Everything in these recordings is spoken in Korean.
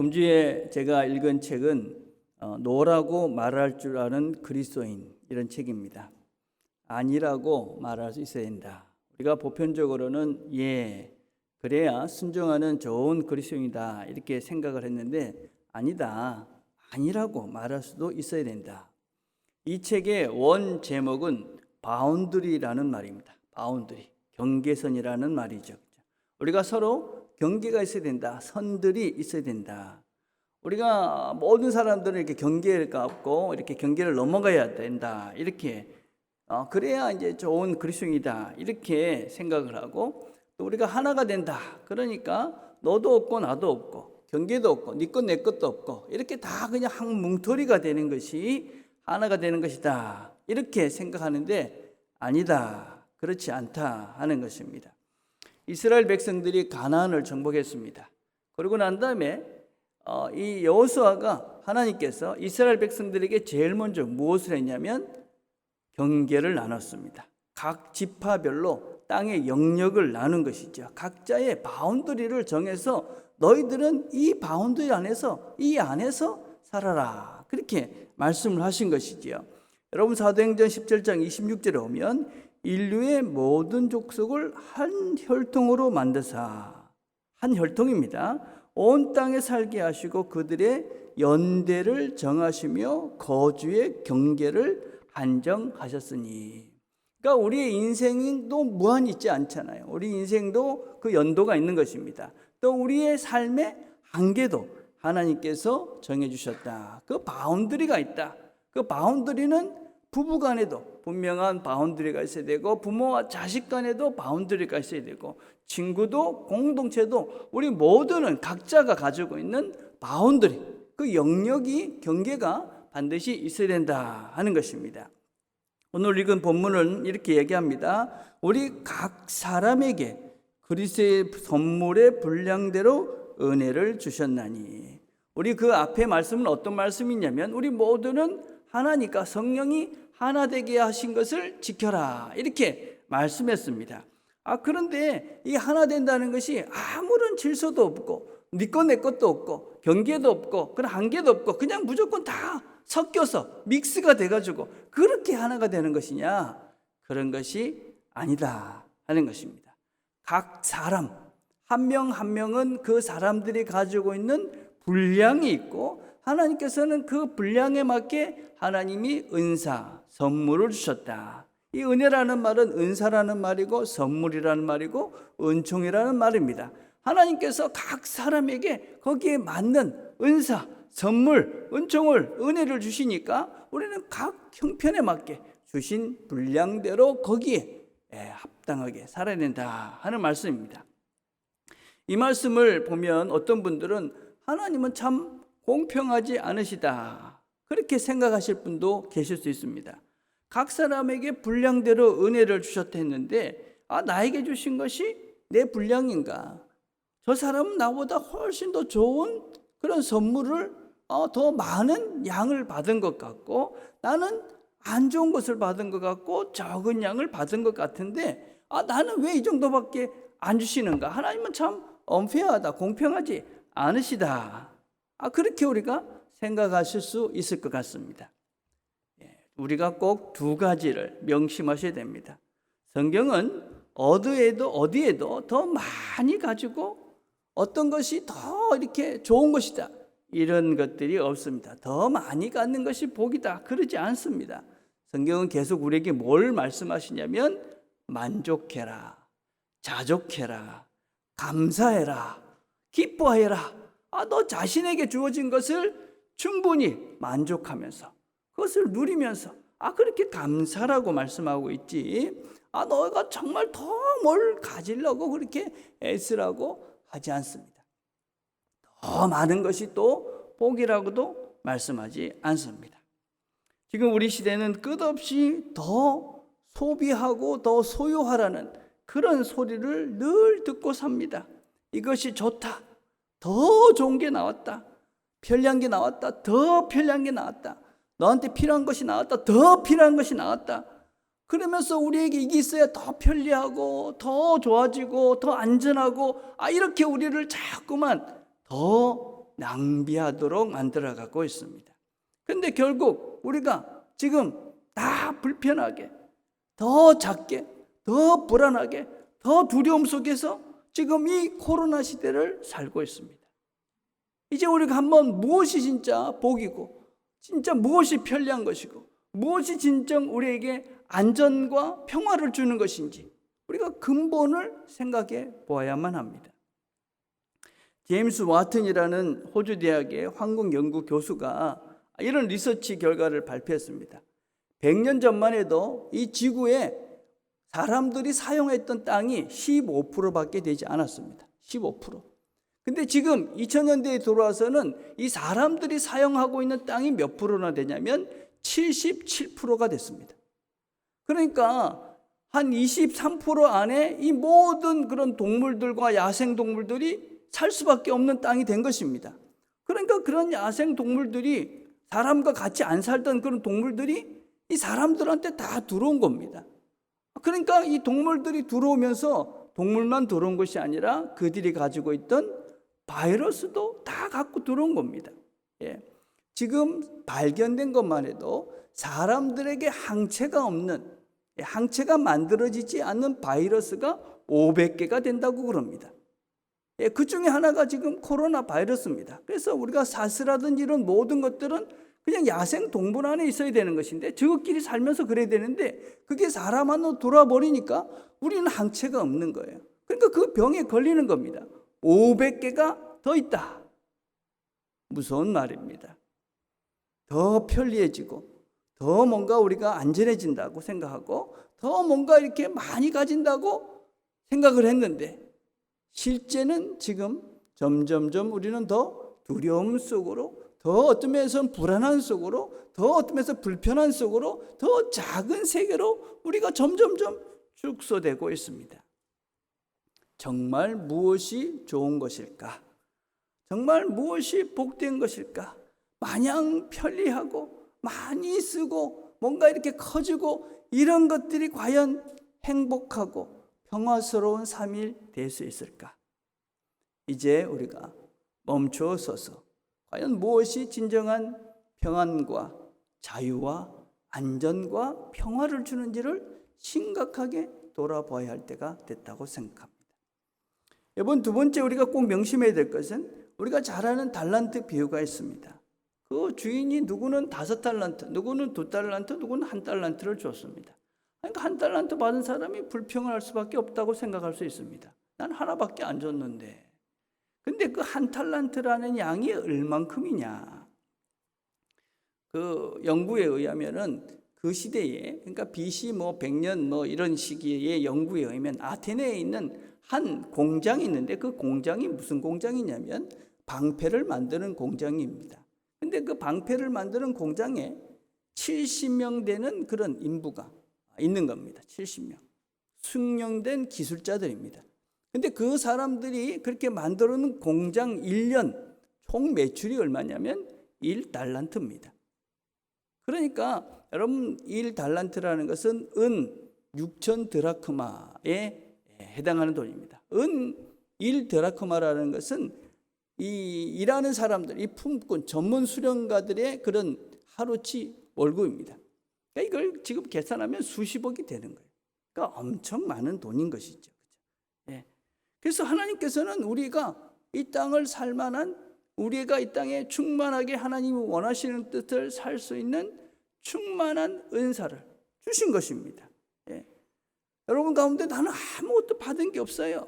금주에 제가 읽은 책은 노라고 말할 줄 아는 그리스도인, 이런 책입니다. 아니라고 말할 수 있어야 된다. 우리가 보편적으로는 그래야 순종하는 좋은 그리스도인이다 이렇게 생각을 했는데, 아니다, 아니라고 말할 수도 있어야 된다. 이 책의 원 제목은 바운드리라는 말입니다. 바운드리, 경계선이라는 말이죠. 우리가 서로 경계가 있어야 된다. 선들이 있어야 된다. 우리가 모든 사람들은 이렇게 경계가 없고 이렇게 경계를 넘어가야 된다. 이렇게 그래야 이제 좋은 그리스도인이다. 이렇게 생각을 하고, 또 우리가 하나가 된다. 그러니까 너도 없고 나도 없고 경계도 없고 네 것 내 것도 없고 이렇게 다 그냥 한 뭉터리가 되는 것이 하나가 되는 것이다. 이렇게 생각하는데 아니다. 그렇지 않다 하는 것입니다. 이스라엘 백성들이 가나안을 정복했습니다. 그러고 난 다음에 이 여호수아가, 하나님께서 이스라엘 백성들에게 제일 먼저 무엇을 했냐면 경계를 나눴습니다. 각 지파별로 땅의 영역을 나눈 것이죠. 각자의 바운더리를 정해서 너희들은 이 바운더리 안에서, 이 안에서 살아라. 그렇게 말씀을 하신 것이지요. 여러분, 사도행전 17장 26절에 오면 인류의 모든 족속을 한 혈통으로 만드사, 한 혈통입니다. 온 땅에 살게 하시고 그들의 연대를 정하시며 거주의 경계를 한정하셨으니. 그러니까 우리의 인생도 무한히 있지 않잖아요. 우리 인생도 그 연도가 있는 것입니다. 또 우리의 삶의 한계도 하나님께서 정해주셨다. 그 바운드리가 있다. 그 바운드리는 부부 간에도 분명한 바운드리가 있어야 되고, 부모와 자식 간에도 바운드리가 있어야 되고, 친구도 공동체도 우리 모두는 각자가 가지고 있는 바운드리, 그 영역이, 경계가 반드시 있어야 된다 하는 것입니다. 오늘 읽은 본문은 이렇게 얘기합니다. 우리 각 사람에게 그리스도의 선물의 분량대로 은혜를 주셨나니. 우리 그 앞에 말씀은 어떤 말씀이냐면, 우리 모두는 하나님과 성령이 하나 되게 하신 것을 지켜라, 이렇게 말씀했습니다. 그런데 이 하나 된다는 것이 아무런 질서도 없고 네 것 내 것도 없고 경계도 없고 그런 한계도 없고 그냥 무조건 다 섞여서 믹스가 돼가지고 그렇게 하나가 되는 것이냐? 그런 것이 아니다 하는 것입니다. 각 사람 한 명 한 명은 그 사람들이 가지고 있는 분량이 있고, 하나님께서는 그 분량에 맞게 하나님이 은사, 선물을 주셨다. 이 은혜라는 말은 은사라는 말이고 선물이라는 말이고 은총이라는 말입니다. 하나님께서 각 사람에게 거기에 맞는 은사, 선물, 은총을, 은혜를 주시니까 우리는 각 형편에 맞게 주신 분량대로 거기에 합당하게 살아야 된다 하는 말씀입니다. 이 말씀을 보면 어떤 분들은 하나님은 참 공평하지 않으시다, 그렇게 생각하실 분도 계실 수 있습니다. 각 사람에게 분량대로 은혜를 주셨다 했는데, 나에게 주신 것이 내 분량인가? 저 사람은 나보다 훨씬 더 좋은 그런 선물을 더 많은 양을 받은 것 같고, 나는 안 좋은 것을 받은 것 같고 적은 양을 받은 것 같은데 나는 왜 이 정도밖에 안 주시는가? 하나님은 참 언페어하다, 공평하지 않으시다. 그렇게 우리가 생각하실 수 있을 것 같습니다. 우리가 꼭 두 가지를 명심하셔야 됩니다. 성경은 어디에도 더 많이 가지고 어떤 것이 더 이렇게 좋은 것이다, 이런 것들이 없습니다. 더 많이 갖는 것이 복이다, 그러지 않습니다. 성경은 계속 우리에게 뭘 말씀하시냐면 만족해라, 자족해라, 감사해라, 기뻐해라. 너 자신에게 주어진 것을 충분히 만족하면서 그것을 누리면서 그렇게 감사라고 말씀하고 있지, 너가 정말 더 뭘 가지려고 그렇게 애쓰라고 하지 않습니다. 더 많은 것이 또 복이라고도 말씀하지 않습니다. 지금 우리 시대는 끝없이 더 소비하고 더 소유하라는 그런 소리를 늘 듣고 삽니다. 이것이 좋다, 더 좋은 게 나왔다, 편리한 게 나왔다, 더 편리한 게 나왔다, 너한테 필요한 것이 나왔다, 더 필요한 것이 나왔다. 그러면서 우리에게 이게 있어야 더 편리하고 더 좋아지고 더 안전하고 이렇게 우리를 자꾸만 더 낭비하도록 만들어가고 있습니다. 그런데 결국 우리가 지금 다 불편하게, 더 작게, 더 불안하게, 더 두려움 속에서 지금 이 코로나 시대를 살고 있습니다. 이제 우리가 한번 무엇이 진짜 복이고, 진짜 무엇이 편리한 것이고, 무엇이 진정 우리에게 안전과 평화를 주는 것인지 우리가 근본을 생각해 보아야만 합니다. 제임스 와튼이라는 호주 대학의 환경 연구 교수가 이런 리서치 결과를 발표했습니다. 100년 전만 해도 이 지구에 사람들이 사용했던 땅이 15%밖에 되지 않았습니다. 15%. 근데 지금 2000년대에 들어와서는 이 사람들이 사용하고 있는 땅이 몇 프로나 되냐면 77%가 됐습니다. 그러니까 한 23% 안에 이 모든 그런 동물들과 야생 동물들이 살 수밖에 없는 땅이 된 것입니다. 그러니까 그런 야생 동물들이 사람과 같이 안 살던 그런 동물들이 이 사람들한테 다 들어온 겁니다. 그러니까 이 동물들이 들어오면서 동물만 들어온 것이 아니라 그들이 가지고 있던 바이러스도 다 갖고 들어온 겁니다. 예. 지금 발견된 것만 해도 사람들에게 항체가 없는, 항체가 만들어지지 않는 바이러스가 500개가 된다고 그럽니다. 예, 그 중에 하나가 지금 코로나 바이러스입니다. 그래서 우리가 사스라든지 이런 모든 것들은 그냥 야생 동물 안에 있어야 되는 것인데 저것끼리 살면서 그래야 되는데 그게 사람 안으로 돌아버리니까 우리는 항체가 없는 거예요. 그러니까 그 병에 걸리는 겁니다. 500개가 더 있다. 무서운 말입니다. 더 편리해지고 더 뭔가 우리가 안전해진다고 생각하고 더 뭔가 이렇게 많이 가진다고 생각을 했는데 실제는 지금 점점점 우리는 더 두려움 속으로, 더 어떤 면에서는 불안한 속으로, 더 어떤 면에서 불편한 속으로, 더 작은 세계로 우리가 점점점 축소되고 있습니다. 정말 무엇이 좋은 것일까? 정말 무엇이 복된 것일까? 마냥 편리하고 많이 쓰고 뭔가 이렇게 커지고 이런 것들이 과연 행복하고 평화스러운 삶이 될 수 있을까? 이제 우리가 멈춰 서서 과연 무엇이 진정한 평안과 자유와 안전과 평화를 주는지를 심각하게 돌아봐야 할 때가 됐다고 생각합니다. 이번 두 번째 우리가 꼭 명심해야 될 것은 우리가 잘 아는 달란트 비유가 있습니다. 그 주인이 누구는 5달란트, 누구는 2달란트, 누구는 1달란트를 줬습니다. 그러니까 1달란트 받은 사람이 불평을 할 수밖에 없다고 생각할 수 있습니다. 난 하나밖에 안 줬는데. 근데 그 1달란트라는 양이 얼만큼이냐? 그 연구에 의하면은 그 시대에, 그러니까 BC 100년 이런 시기의 연구에 의하면 아테네에 있는 한 공장이 있는데 그 공장이 무슨 공장이냐면 방패를 만드는 공장입니다. 근데 그 방패를 만드는 공장에 70명 되는 그런 인부가 있는 겁니다. 70명. 숙련된 기술자들입니다. 근데 그 사람들이 그렇게 만들어 놓은 공장 1년 총 매출이 얼마냐면 1달란트입니다. 그러니까 여러분 1달란트라는 것은 은 6천 드라크마에 해당하는 돈입니다. 은 1드라크마라는 것은 이 일하는 사람들, 이 품꾼, 전문 수련가들의 그런 하루치 월급입니다. 그러니까 이걸 지금 계산하면 수십억이 되는 거예요. 그러니까 엄청 많은 돈인 것이죠. 예. 그래서 하나님께서는 우리가 이 땅을 살만한, 우리가 이 땅에 충만하게 하나님이 원하시는 뜻을 살 수 있는 충만한 은사를 주신 것입니다. 예. 여러분 가운데 나는 아무것도 받은 게 없어요.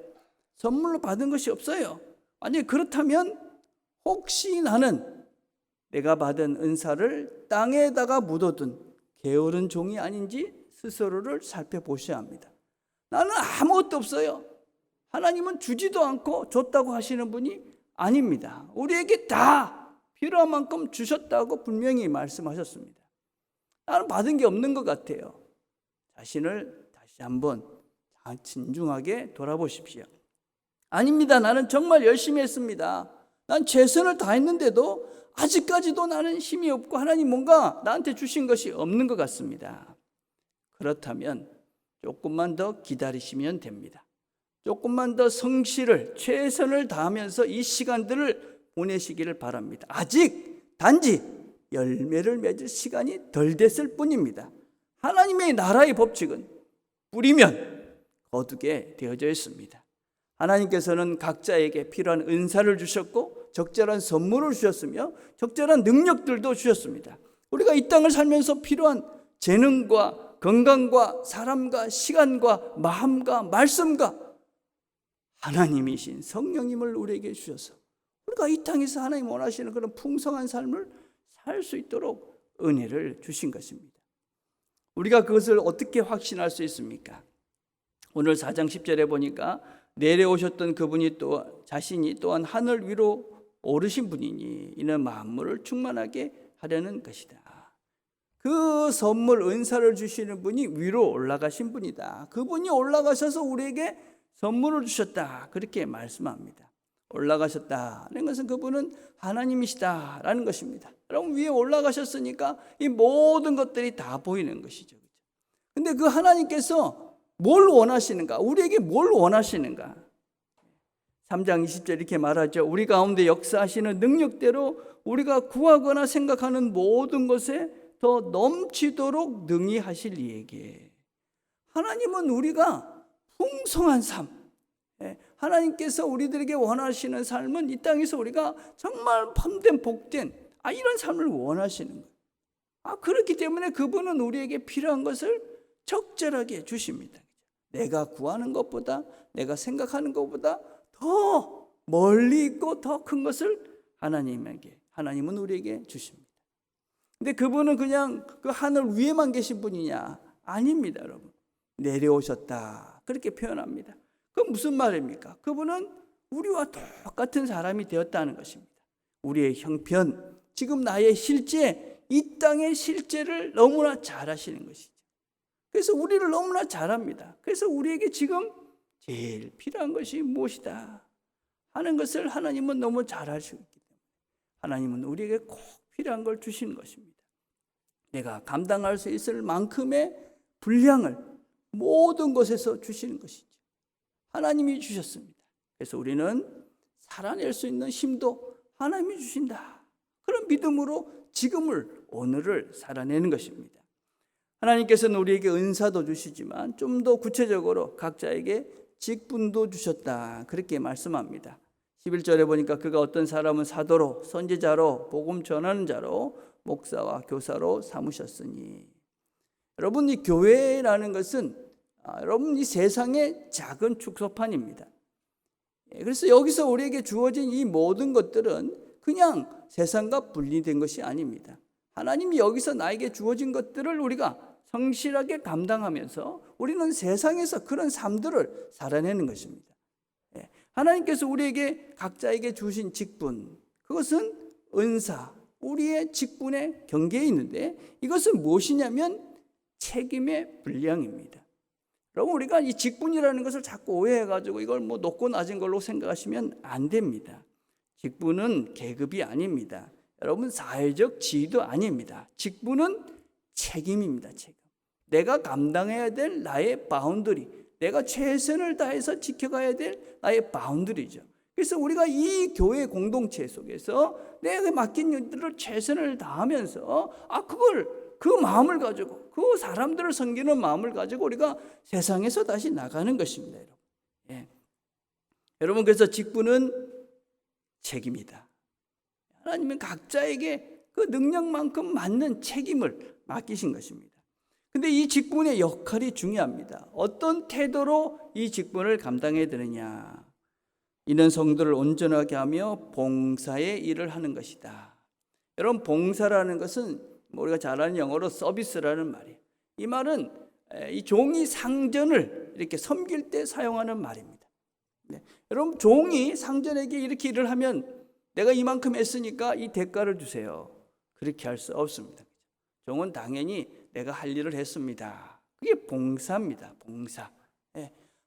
선물로 받은 것이 없어요. 만약에 그렇다면 혹시 나는 내가 받은 은사를 땅에다가 묻어둔 게으른 종이 아닌지 스스로를 살펴보셔야 합니다. 나는 아무것도 없어요. 하나님은 주지도 않고 줬다고 하시는 분이 아닙니다. 우리에게 다 필요한 만큼 주셨다고 분명히 말씀하셨습니다. 나는 받은 게 없는 것 같아요. 자신을 다시 한번 진중하게 돌아보십시오. 아닙니다. 나는 정말 열심히 했습니다. 난 최선을 다했는데도 아직까지도 나는 힘이 없고 하나님 뭔가 나한테 주신 것이 없는 것 같습니다. 그렇다면 조금만 더 기다리시면 됩니다. 조금만 더 성실을, 최선을 다하면서 이 시간들을 보내시기를 바랍니다. 아직 단지 열매를 맺을 시간이 덜 됐을 뿐입니다. 하나님의 나라의 법칙은 뿌리면 거두게 되어져 있습니다. 하나님께서는 각자에게 필요한 은사를 주셨고 적절한 선물을 주셨으며 적절한 능력들도 주셨습니다. 우리가 이 땅을 살면서 필요한 재능과 건강과 사람과 시간과 마음과 말씀과 하나님이신 성령님을 우리에게 주셔서 우리가 이 땅에서 하나님 원하시는 그런 풍성한 삶을 살 수 있도록 은혜를 주신 것입니다. 우리가 그것을 어떻게 확신할 수 있습니까? 오늘 4장 10절에 보니까 내려오셨던 그분이 또 자신이 또한 하늘 위로 오르신 분이니 이는 만물을 충만하게 하려는 것이다. 그 선물 은사를 주시는 분이 위로 올라가신 분이다. 그분이 올라가셔서 우리에게 선물을 주셨다. 그렇게 말씀합니다. 올라가셨다는 것은 그분은 하나님이시다라는 것입니다. 여러분 위에 올라가셨으니까 이 모든 것들이 다 보이는 것이죠. 근데 그 하나님께서 뭘 원하시는가? 우리에게 뭘 원하시는가? 3장 20절 이렇게 말하죠. 우리 가운데 역사하시는 능력대로 우리가 구하거나 생각하는 모든 것에 더 넘치도록 능히 하실 이에게. 하나님은 우리가 풍성한 삶, 하나님께서 우리들에게 원하시는 삶은 이 땅에서 우리가 정말 참된 복된 이런 삶을 원하시는 거예요. 그렇기 때문에 그분은 우리에게 필요한 것을 적절하게 주십니다. 내가 구하는 것보다 내가 생각하는 것보다 더 멀리 있고 더 큰 것을 하나님은 우리에게 주십니다. 근데 그분은 그냥 그 하늘 위에만 계신 분이냐? 아닙니다, 여러분. 내려오셨다. 그렇게 표현합니다. 그건 무슨 말입니까? 그분은 우리와 똑같은 사람이 되었다는 것입니다. 우리의 형편, 지금 나의 실제, 이 땅의 실제를 너무나 잘 아시는 것이죠. 그래서 우리를 너무나 잘 압니다. 그래서 우리에게 지금 제일 필요한 것이 무엇이다 하는 것을 하나님은 너무 잘 아시기 때문에 하나님은 우리에게 꼭 필요한 걸 주시는 것입니다. 내가 감당할 수 있을 만큼의 분량을 모든 것에서 주시는 것이죠. 하나님이 주셨습니다. 그래서 우리는 살아낼 수 있는 힘도 하나님이 주신다. 그런 믿음으로 지금을, 오늘을 살아내는 것입니다. 하나님께서는 우리에게 은사도 주시지만 좀 더 구체적으로 각자에게 직분도 주셨다. 그렇게 말씀합니다. 11절에 보니까 그가 어떤 사람은 사도로, 선지자로, 복음 전하는 자로, 목사와 교사로 삼으셨으니. 여러분, 이 교회라는 것은 여러분 이 세상의 작은 축소판입니다. 그래서 여기서 우리에게 주어진 이 모든 것들은 그냥 세상과 분리된 것이 아닙니다. 하나님이 여기서 나에게 주어진 것들을 우리가 성실하게 감당하면서 우리는 세상에서 그런 삶들을 살아내는 것입니다. 하나님께서 우리에게 각자에게 주신 직분, 그것은 은사, 우리의 직분의 경계에 있는데 이것은 무엇이냐면 책임의 분량입니다. 여러분, 우리가 이 직분이라는 것을 자꾸 오해해가지고 이걸 높고 낮은 걸로 생각하시면 안 됩니다. 직분은 계급이 아닙니다. 여러분, 사회적 지위도 아닙니다. 직분은 책임입니다. 책임. 내가 감당해야 될 나의 바운더리, 내가 최선을 다해서 지켜가야 될 나의 바운더리죠. 그래서 우리가 이 교회 공동체 속에서 내가 맡긴 일들을 최선을 다하면서 그 마음을 가지고 그 사람들을 섬기는 마음을 가지고 우리가 세상에서 다시 나가는 것입니다. 여러분. 여러분, 그래서 직분은 책임이다. 하나님은 각자에게 그 능력만큼 맞는 책임을 맡기신 것입니다. 근데 이 직분의 역할이 중요합니다. 어떤 태도로 이 직분을 감당해야 되느냐? 이는 성도를 온전하게 하며 봉사의 일을 하는 것이다. 여러분, 봉사라는 것은 우리가 잘 아는 영어로 서비스라는 말이에요. 이 말은 이 종이 상전을 이렇게 섬길 때 사용하는 말입니다. 여러분, 종이 상전에게 이렇게 일을 하면 내가 이만큼 했으니까 이 대가를 주세요. 그렇게 할 수 없습니다. 종은 당연히 내가 할 일을 했습니다. 그게 봉사입니다. 봉사.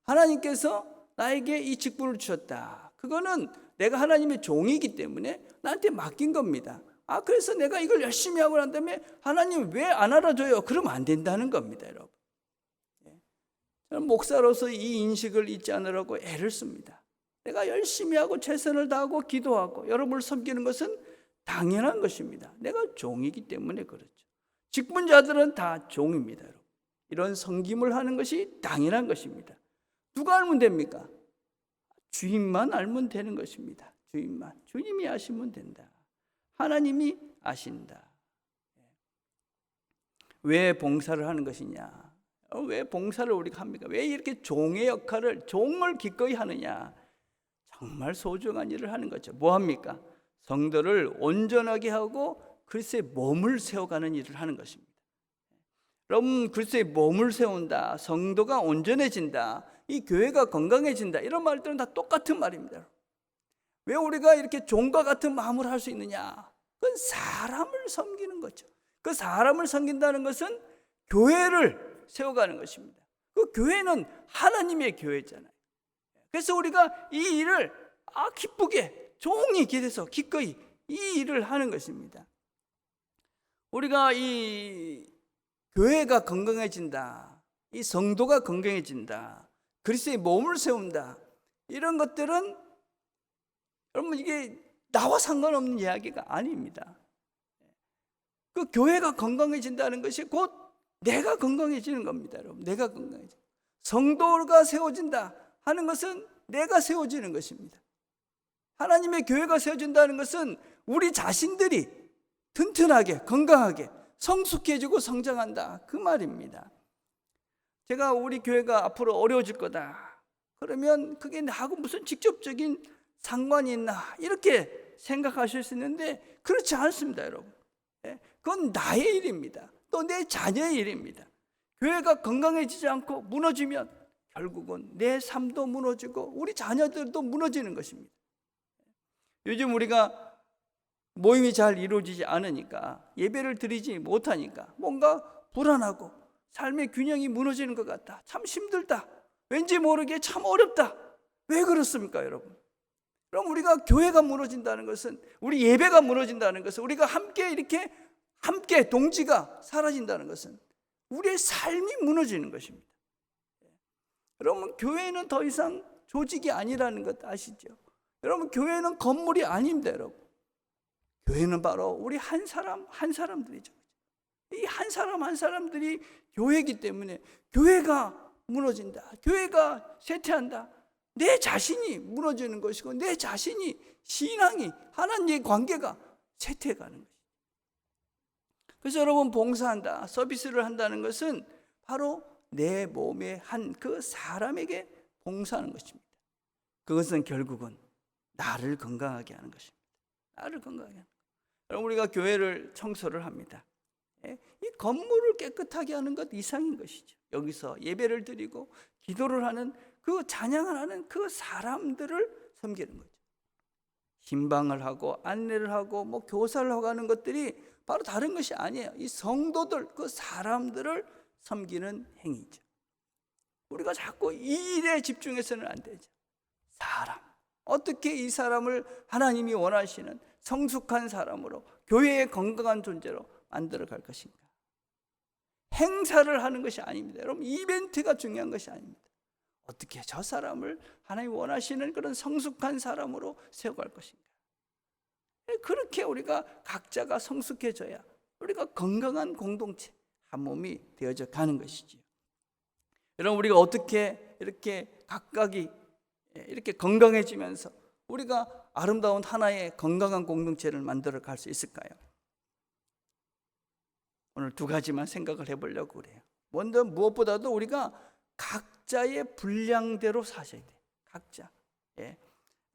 하나님께서 나에게 이 직분을 주셨다. 그거는 내가 하나님의 종이기 때문에 나한테 맡긴 겁니다. 그래서 내가 이걸 열심히 하고 난 다음에 하나님 왜 안 알아줘요? 그러면 안 된다는 겁니다, 여러분. 저는 목사로서 이 인식을 잊지 않으라고 애를 씁니다. 내가 열심히 하고 최선을 다하고 기도하고 여러분을 섬기는 것은 당연한 것입니다. 내가 종이기 때문에 그렇죠. 직분자들은 다 종입니다. 여러분. 이런 섬김을 하는 것이 당연한 것입니다. 누가 알면 됩니까? 주인만 알면 되는 것입니다. 주인만. 주님이 아시면 된다. 하나님이 아신다. 왜 봉사를 하는 것이냐? 왜 봉사를 우리가 합니까? 왜 이렇게 종의 역할을, 종을 기꺼이 하느냐? 정말 소중한 일을 하는 거죠. 뭐 합니까? 성도를 온전하게 하고 그리스도의 몸을 세워가는 일을 하는 것입니다. 여러분, 그리스도의 몸을 세운다, 성도가 온전해진다, 이 교회가 건강해진다, 이런 말들은 다 똑같은 말입니다. 왜 우리가 이렇게 종과 같은 마음을 할 수 있느냐? 그건 사람을 섬기는 거죠. 그 사람을 섬긴다는 것은 교회를 세워가는 것입니다. 그 교회는 하나님의 교회잖아요. 그래서 우리가 이 일을 기쁘게 종이 길에서 기꺼이 이 일을 하는 것입니다. 우리가 이 교회가 건강해진다, 이 성도가 건강해진다, 그리스도의 몸을 세운다, 이런 것들은 여러분 이게 나와 상관없는 이야기가 아닙니다. 그 교회가 건강해진다는 것이 곧 내가 건강해지는 겁니다. 여러분, 내가 건강해져. 성도가 세워진다 하는 것은 내가 세워지는 것입니다. 하나님의 교회가 세워진다는 것은 우리 자신들이 튼튼하게 건강하게 성숙해지고 성장한다, 그 말입니다. 제가 우리 교회가 앞으로 어려워질 거다 그러면 그게 나하고 무슨 직접적인 상관이 있나 이렇게 생각하실 수 있는데 그렇지 않습니다. 여러분, 그건 나의 일입니다. 또 내 자녀의 일입니다. 교회가 건강해지지 않고 무너지면 결국은 내 삶도 무너지고 우리 자녀들도 무너지는 것입니다. 요즘 우리가 모임이 잘 이루어지지 않으니까, 예배를 드리지 못하니까 뭔가 불안하고 삶의 균형이 무너지는 것 같다, 참 힘들다, 왠지 모르게 참 어렵다. 왜 그렇습니까, 여러분? 그럼 우리가 교회가 무너진다는 것은, 우리 예배가 무너진다는 것은, 우리가 함께 동지가 사라진다는 것은 우리의 삶이 무너지는 것입니다. 여러분, 교회는 더 이상 조직이 아니라는 것 아시죠? 여러분, 교회는 건물이 아닙니다. 여러분, 교회는 바로 우리 한 사람 한 사람들이죠. 이 한 사람 한 사람들이 교회이기 때문에 교회가 무너진다, 교회가 쇠퇴한다, 내 자신이 무너지는 것이고 내 자신이, 신앙이, 하나님의 관계가 쇠퇴해가는 것입니다. 그래서 여러분, 봉사한다, 서비스를 한다는 것은 바로 내 몸의 한 그 사람에게 봉사하는 것입니다. 그것은 결국은 나를 건강하게 하는 것입니다. 나를 건강하게 하는 것. 여러분, 우리가 교회를 청소를 합니다. 이 건물을 깨끗하게 하는 것 이상인 것이죠. 여기서 예배를 드리고 기도를 하는, 그 찬양을 하는 그 사람들을 섬기는 거죠. 신방을 하고 안내를 하고 교사를 하고 하는 것들이 바로 다른 것이 아니에요. 이 성도들, 그 사람들을 섬기는 행위죠. 우리가 자꾸 이 일에 집중해서는 안 되죠. 사람, 어떻게 이 사람을 하나님이 원하시는 성숙한 사람으로, 교회의 건강한 존재로 만들어 갈 것인가. 행사를 하는 것이 아닙니다. 여러분, 이벤트가 중요한 것이 아닙니다. 어떻게 저 사람을 하나님 원하시는 그런 성숙한 사람으로 세워갈 것인가. 그렇게 우리가 각자가 성숙해져야 우리가 건강한 공동체, 한 몸이 되어져 가는 것이지요. 여러분, 우리가 어떻게 이렇게 각각이 이렇게 건강해지면서 우리가 아름다운 하나의 건강한 공동체를 만들어 갈 수 있을까요? 오늘 두 가지만 생각을 해보려고 그래요. 먼저 무엇보다도 우리가 각자의 분량대로 사셔야 돼요. 각자.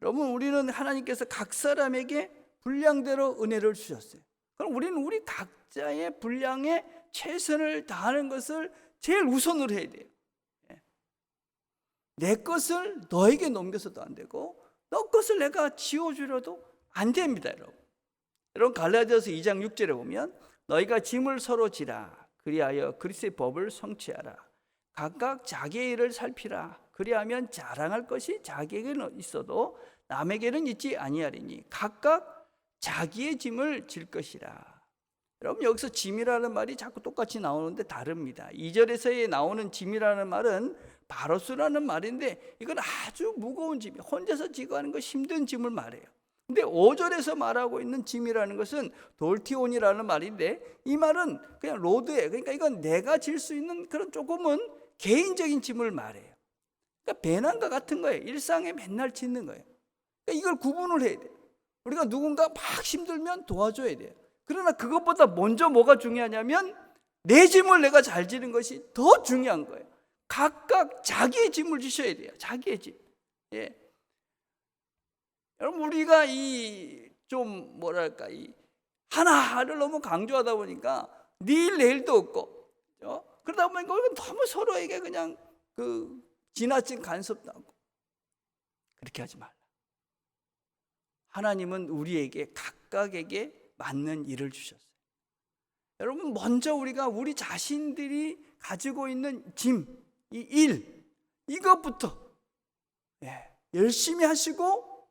여러분, 우리는 하나님께서 각 사람에게 분량대로 은혜를 주셨어요. 그럼 우리는 우리 각자의 분량에 최선을 다하는 것을 제일 우선으로 해야 돼요. 내 것을 너에게 넘겨서도 안 되고 너 것을 내가 지워주려도 안 됩니다. 여러분, 갈라디아서 2장 6절에 보면 너희가 짐을 서로 지라, 그리하여 그리스도의 법을 성취하라. 각각 자기의 일을 살피라. 그리하면 자랑할 것이 자기에게는 있어도 남에게는 있지 아니하리니 각각 자기의 짐을 질 것이라. 여러분, 여기서 짐이라는 말이 자꾸 똑같이 나오는데 다릅니다. 2절에서 나오는 짐이라는 말은 바로스라는 말인데 이건 아주 무거운 짐, 혼자서 지고 하는 거 힘든 짐을 말해요. 근데 5절에서 말하고 있는 짐이라는 것은 돌티온이라는 말인데 이 말은 그냥 로드예요. 그러니까 이건 내가 질 수 있는 그런 조금은 개인적인 짐을 말해요. 그러니까 배낭과 같은 거예요. 일상에 맨날 짓는 거예요. 그러니까 이걸 구분을 해야 돼요. 우리가 누군가 막 힘들면 도와줘야 돼요. 그러나 그것보다 먼저 뭐가 중요하냐면 내 짐을 내가 잘 지는 것이 더 중요한 거예요. 각각 자기의 짐을 지셔야 돼요. 자기의 짐. 예. 여러분 우리가 이 좀 뭐랄까 이 하나를 너무 강조하다 보니까 내일 내일도 없고 그러다 보니까 이건 너무 서로에게 그냥 그 지나친 간섭도 하고 그렇게 하지 말라. 하나님은 우리에게 각각에게 맞는 일을 주셨어요. 여러분 먼저 우리가 우리 자신들이 가지고 있는 짐, 이 일 이것부터 열심히 하시고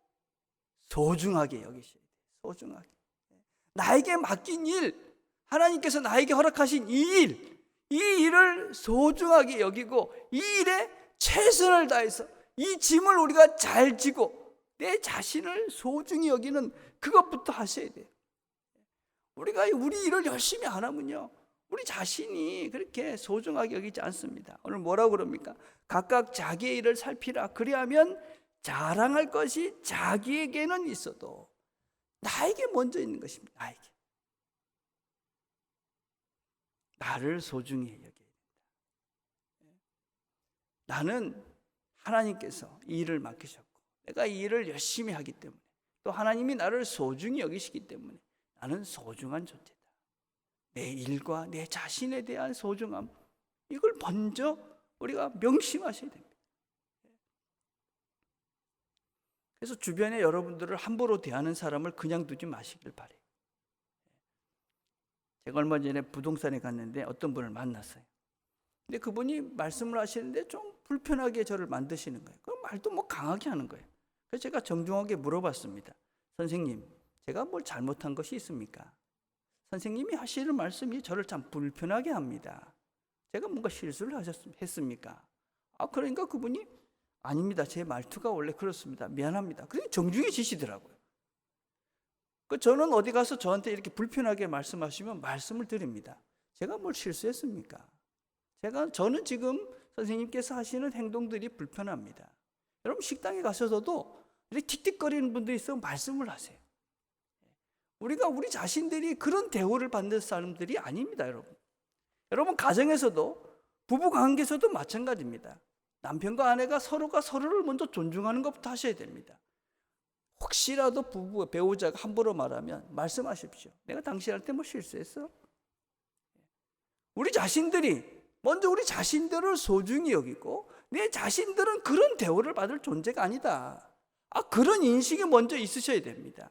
소중하게 여기셔야 돼요. 소중하게. 나에게 맡긴 일, 하나님께서 나에게 허락하신 이 일을 소중하게 여기고 이 일에 최선을 다해서 이 짐을 우리가 잘 지고 내 자신을 소중히 여기는 그것부터 하셔야 돼요. 우리가 우리 일을 열심히 안 하면요 우리 자신이 그렇게 소중하게 여기지 않습니다. 오늘 뭐라고 그럽니까? 각각 자기의 일을 살피라. 그리하면 자랑할 것이 자기에게는 있어도 나에게 먼저 있는 것입니다. 나에게. 나를 소중히 여겨야 됩니다. 나는 하나님께서 이 일을 맡기셨고 내가 이 일을 열심히 하기 때문에 또 하나님이 나를 소중히 여기시기 때문에 나는 소중한 존재다. 내 일과 내 자신에 대한 소중함 이걸 먼저 우리가 명심하셔야 됩니다. 그래서 주변에 여러분들을 함부로 대하는 사람을 그냥 두지 마시길 바래요. 제가 얼마 전에 부동산에 갔는데 어떤 분을 만났어요. 근데 그분이 말씀을 하시는데 좀 불편하게 저를 만드시는 거예요. 그 말도 뭐 강하게 하는 거예요. 그래서 제가 정중하게 물어봤습니다. 선생님, 제가 뭘 잘못한 것이 있습니까? 선생님이 하시는 말씀이 저를 참 불편하게 합니다. 제가 뭔가 실수를 했습니까? 그러니까 그분이 아닙니다. 제 말투가 원래 그렇습니다. 미안합니다. 그렇게 정중해지시더라고요. 저는 어디 가서 저한테 이렇게 불편하게 말씀하시면 말씀을 드립니다. 제가 뭘 실수했습니까? 저는 지금 선생님께서 하시는 행동들이 불편합니다. 여러분 식당에 가셔서도 이렇게 틱틱거리는 분들이 있으면 말씀을 하세요. 우리가 우리 자신들이 그런 대우를 받는 사람들이 아닙니다, 여러분. 여러분 가정에서도 부부 관계에서도 마찬가지입니다. 남편과 아내가 서로가 서로를 먼저 존중하는 것부터 하셔야 됩니다. 혹시라도 배우자가 함부로 말하면 말씀하십시오. 내가 당신한테 뭐 실수했어? 우리 자신들이 먼저 우리 자신들을 소중히 여기고 내 자신들은 그런 대우를 받을 존재가 아니다. 그런 인식이 먼저 있으셔야 됩니다.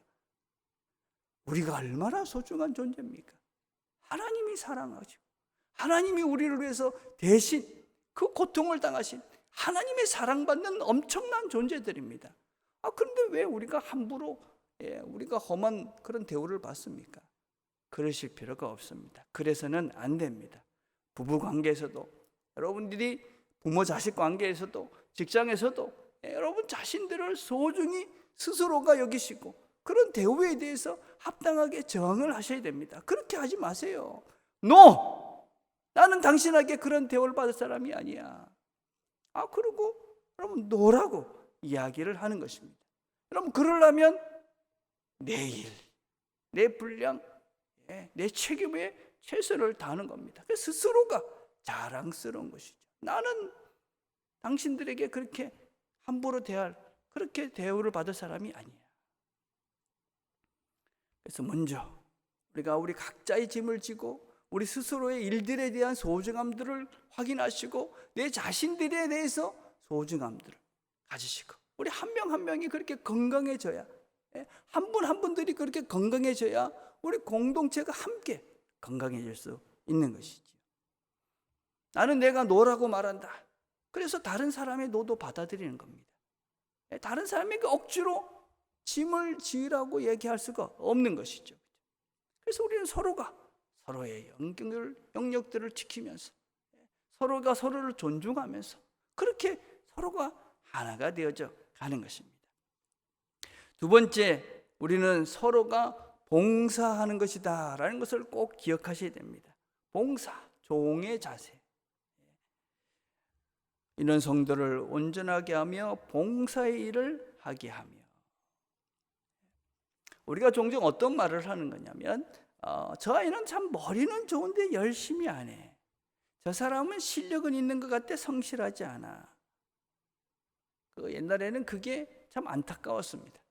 우리가 얼마나 소중한 존재입니까? 하나님이 사랑하시고 하나님이 우리를 위해서 대신 그 고통을 당하신 하나님의 사랑받는 엄청난 존재들입니다. 그런데 왜 우리가 함부로 우리가 험한 그런 대우를 받습니까? 그러실 필요가 없습니다. 그래서는 안 됩니다. 부부 관계에서도 여러분들이 부모 자식 관계에서도 직장에서도 여러분 자신들을 소중히 스스로가 여기시고 그런 대우에 대해서 합당하게 정을 하셔야 됩니다. 그렇게 하지 마세요. 나는 당신에게 그런 대우를 받을 사람이 아니야. 그리고 여러분 노라고 이야기를 하는 것입니다. 여러분 그러려면 내 일, 내 분량, 내 책임에 최선을 다하는 겁니다. 스스로가 자랑스러운 것이죠. 나는 당신들에게 그렇게 함부로 그렇게 대우를 받을 사람이 아니야. 그래서 먼저 우리가 우리 각자의 짐을 지고 우리 스스로의 일들에 대한 소중함들을 확인하시고 내 자신들에 대해서 소중함들을 가지시고 우리 한 명 한 명이 그렇게 건강해져야 한 분 한 분들이 그렇게 건강해져야 우리 공동체가 함께 건강해질 수 있는 것이죠. 나는 내가 노라고 말한다. 그래서 다른 사람의 노도 받아들이는 겁니다. 다른 사람에게 억지로 짐을 지으라고 얘기할 수가 없는 것이죠. 그래서 우리는 서로가 서로의 영역들을 지키면서 서로가 서로를 존중하면서 그렇게 서로가 하나가 되어져 가는 것입니다. 두 번째, 우리는 서로가 봉사하는 것이다 라는 것을 꼭 기억하셔야 됩니다. 봉사, 종의 자세. 이런 성도를 온전하게 하며 봉사의 일을 하게 하며, 우리가 종종 어떤 말을 하는 거냐면 저 아이는 참 머리는 좋은데 열심히 안 해. 저 사람은 실력은 있는 것 같아 성실하지 않아. 옛날에는 그게 참 안타까웠습니다.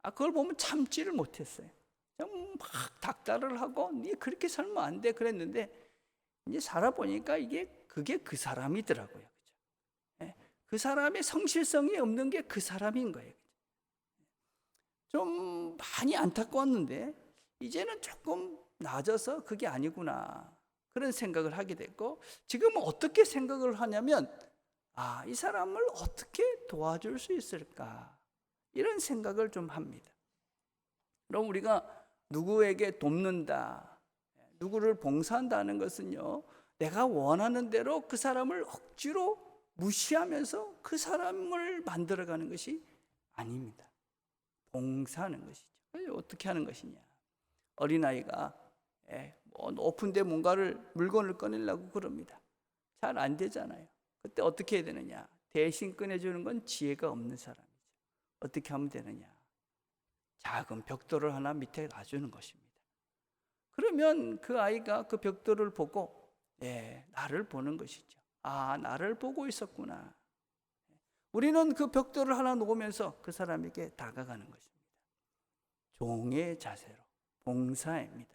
그걸 보면 참지를 못했어요. 막 닥달을 하고 니 그렇게 살면 안 돼 그랬는데, 이제 살아보니까 그게 그 사람이더라고요. 그죠? 그 사람의 성실성이 없는 게 그 사람인 거예요. 좀 많이 안타까웠는데 이제는 조금 나아져서 그게 아니구나 그런 생각을 하게 됐고, 지금은 어떻게 생각을 하냐면 이 사람을 어떻게 도와줄 수 있을까 이런 생각을 좀 합니다. 그럼 우리가 누구에게 돕는다, 누구를 봉사한다는 것은요, 내가 원하는 대로 그 사람을 억지로 무시하면서 그 사람을 만들어가는 것이 아닙니다. 봉사하는 것이죠. 어떻게 하는 것이냐, 어린아이가 높은 데 물건을 꺼내려고 그럽니다. 잘 안 되잖아요. 그때 어떻게 해야 되느냐, 대신 꺼내주는 건 지혜가 없는 사람이죠. 어떻게 하면 되느냐, 작은 벽돌을 하나 밑에 놔주는 것입니다. 그러면 그 아이가 그 벽돌을 보고 나를 보는 것이죠. 나를 보고 있었구나. 우리는 그 벽돌을 하나 놓으면서 그 사람에게 다가가는 것입니다. 종의 자세로, 봉사입니다.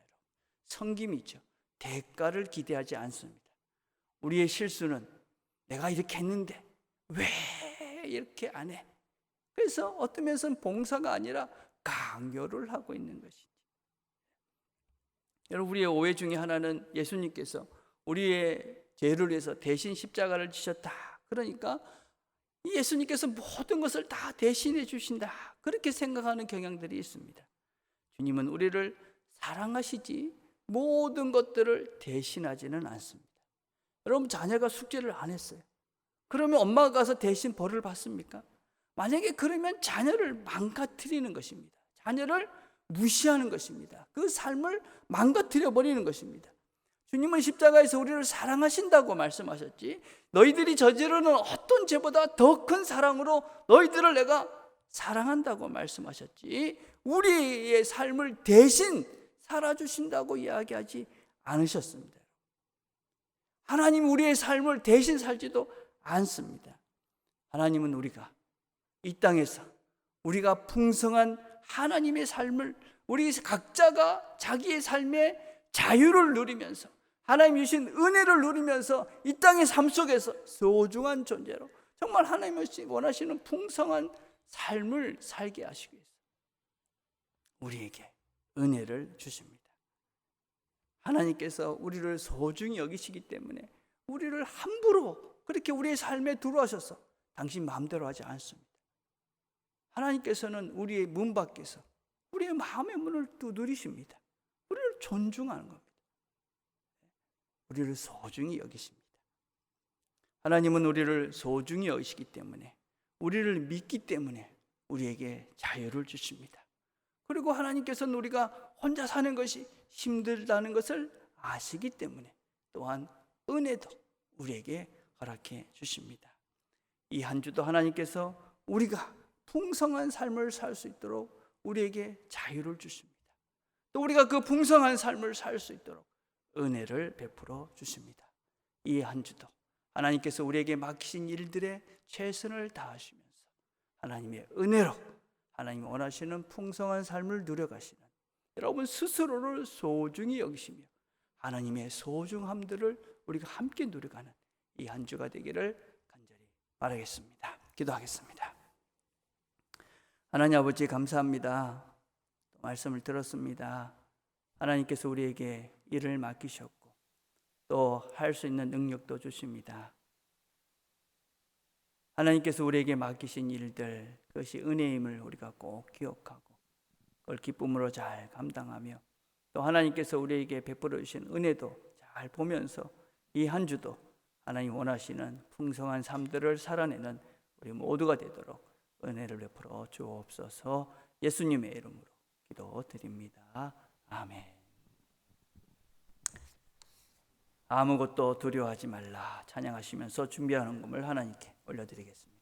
섬김이죠. 대가를 기대하지 않습니다. 우리의 실수는 내가 이렇게 했는데 왜 이렇게 안 해? 그래서 어떤 면에서는 봉사가 아니라 강요를 하고 있는 것이죠. 여러분, 우리의 오해 중에 하나는 예수님께서 우리의 죄를 위해서 대신 십자가를 지셨다. 그러니까 예수님께서 모든 것을 다 대신해 주신다, 그렇게 생각하는 경향들이 있습니다. 주님은 우리를 사랑하시지 모든 것들을 대신하지는 않습니다. 여러분, 자녀가 숙제를 안 했어요. 그러면 엄마가 가서 대신 벌을 받습니까? 만약에 그러면 자녀를 망가뜨리는 것입니다. 자녀를 무시하는 것입니다. 그 삶을 망가뜨려 버리는 것입니다. 주님은 십자가에서 우리를 사랑하신다고 말씀하셨지, 너희들이 저지르는 어떤 죄보다 더 큰 사랑으로 너희들을 내가 사랑한다고 말씀하셨지, 우리의 삶을 대신 살아주신다고 이야기하지 않으셨습니다. 하나님 우리의 삶을 대신 살지도 않습니다. 하나님은 우리가 이 땅에서 우리가 풍성한 하나님의 삶을, 우리 각자가 자기의 삶의 자유를 누리면서 하나님 주신 은혜를 누리면서 이 땅의 삶 속에서 소중한 존재로 정말 하나님이 원하시는 풍성한 삶을 살게 하시기 위해서 우리에게 은혜를 주십니다. 하나님께서 우리를 소중히 여기시기 때문에 우리를 함부로 그렇게 우리의 삶에 들어와셔서 당신 마음대로 하지 않습니다. 하나님께서는 우리의 문 밖에서 우리의 마음의 문을 두드리십니다. 우리를 존중하는 겁니다. 우리를 소중히 여기십니다. 하나님은 우리를 소중히 여기시기 때문에, 우리를 믿기 때문에 우리에게 자유를 주십니다. 그리고 하나님께서는 우리가 혼자 사는 것이 힘들다는 것을 아시기 때문에 또한 은혜도 우리에게 허락해 주십니다. 이 한 주도 하나님께서 우리가 풍성한 삶을 살 수 있도록 우리에게 자유를 주십니다. 또 우리가 그 풍성한 삶을 살 수 있도록 은혜를 베풀어 주십니다. 이 한 주도 하나님께서 우리에게 맡기신 일들에 최선을 다하시면서 하나님의 은혜로 하나님이 원하시는 풍성한 삶을 누려가시는 여러분 스스로를 소중히 여기시며 하나님의 소중함들을 우리가 함께 누려가는 이 한 주가 되기를 간절히 바라겠습니다. 기도하겠습니다. 하나님 아버지, 감사합니다. 말씀을 들었습니다. 하나님께서 우리에게 일을 맡기셨고 또 할 수 있는 능력도 주십니다. 하나님께서 우리에게 맡기신 일들, 그것이 은혜임을 우리가 꼭 기억하고 그걸 기쁨으로 잘 감당하며 또 하나님께서 우리에게 베풀어 주신 은혜도 잘 보면서 이 한 주도 하나님 원하시는 풍성한 삶들을 살아내는 우리 모두가 되도록 은혜를 베풀어 주옵소서. 예수님의 이름으로 기도드립니다. 아멘. 아무것도 두려워하지 말라 찬양하시면서 준비하는 금을 하나님께 올려드리겠습니다.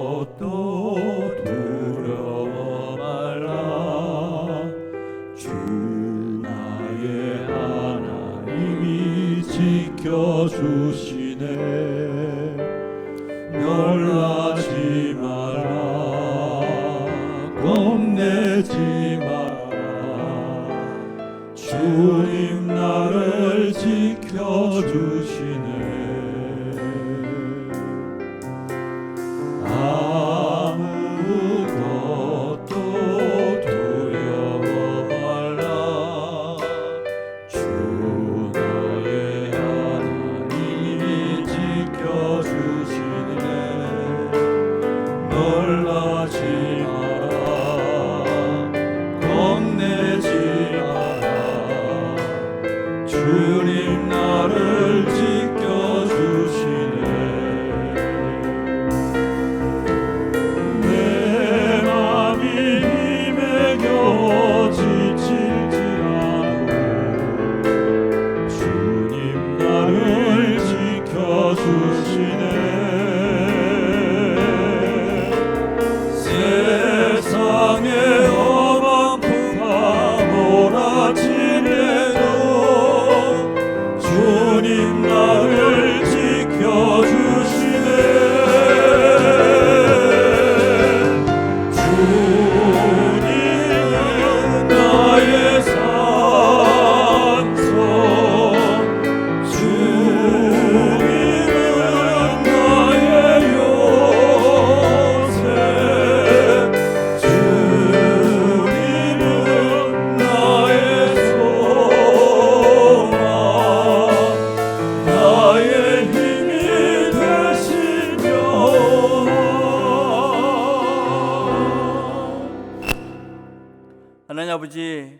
아무것도 두려워 말라. 주 나의 하나님이 지켜주시네. 놀라지 마라. 겁내지 마라. 주님 나를 지켜주시네. 아무것도 두려워 말라. 주 너의 하나님이 지켜주시네. 놀라지 마라. 겁내지 마라. 주님 나를 지켜주시네. 내 맘이 힘에 겨워 지칠지라도 주님 나를 지켜주시네. 세상의 험한 풍파 몰아치려도 주님 나를 지켜주시네. 주님은 나의 산성, 주님은 나의 요새, 주님은 나의 소망, 나의 힘이 되시며. 하나님 아버지,